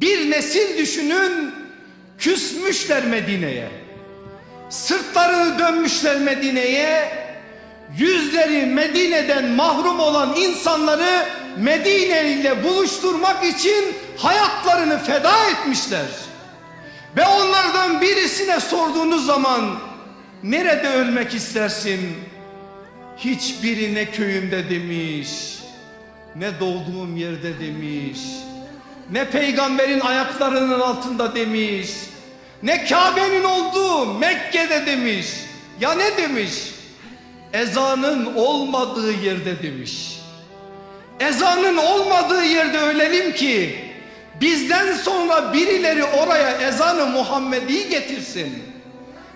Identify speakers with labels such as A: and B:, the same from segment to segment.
A: Bir nesil düşünün, küsmüşler Medine'ye. Sırtlarını dönmüşler Medine'ye. Yüzleri Medine'den mahrum olan insanları Medine ile buluşturmak için hayatlarını feda etmişler. Ve onlardan birisine sorduğunuz zaman nerede ölmek istersin? Hiçbiri ne köyümde demiş, ne doğduğum yerde demiş, ne peygamberin ayaklarının altında demiş, ne Kabe'nin olduğu Mekke'de demiş. Ya ne demiş? Ezanın olmadığı yerde demiş. Ezanın olmadığı yerde ölelim ki bizden sonra birileri oraya ezanı Muhammedi getirsin.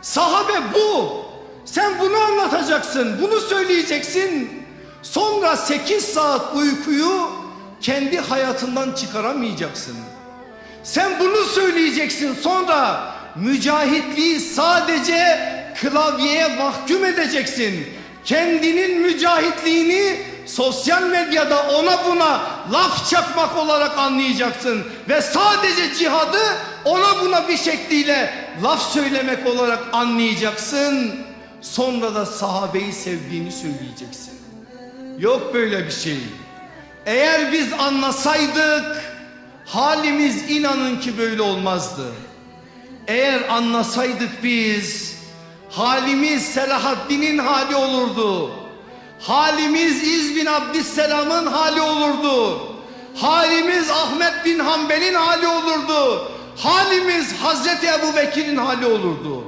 A: Sahabe bu. Sen bunu anlatacaksın, bunu söyleyeceksin. Sonra 8 saat uykuyu kendi hayatından çıkaramayacaksın. Sen bunu söyleyeceksin. Sonra mücahitliği sadece klavyeye mahkum edeceksin. Kendinin mücahitliğini sosyal medyada ona buna laf çakmak olarak anlayacaksın. Ve sadece cihadı ona buna bir şekliyle laf söylemek olarak anlayacaksın. Sonra da sahabeyi sevdiğini söyleyeceksin. Yok böyle bir şey. Eğer biz anlasaydık halimiz inanın ki böyle olmazdı. Eğer anlasaydık biz halimiz Selahaddin'in hali olurdu. Halimiz İz bin Abdüsselam'ın hali olurdu. Halimiz Ahmet bin Hanbel'in hali olurdu. Halimiz Hazreti Ebubekir'in hali olurdu.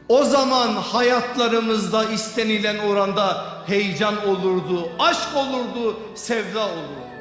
A: O zaman hayatlarımızda istenilen oranda heyecan olurdu, aşk olurdu, sevda olurdu.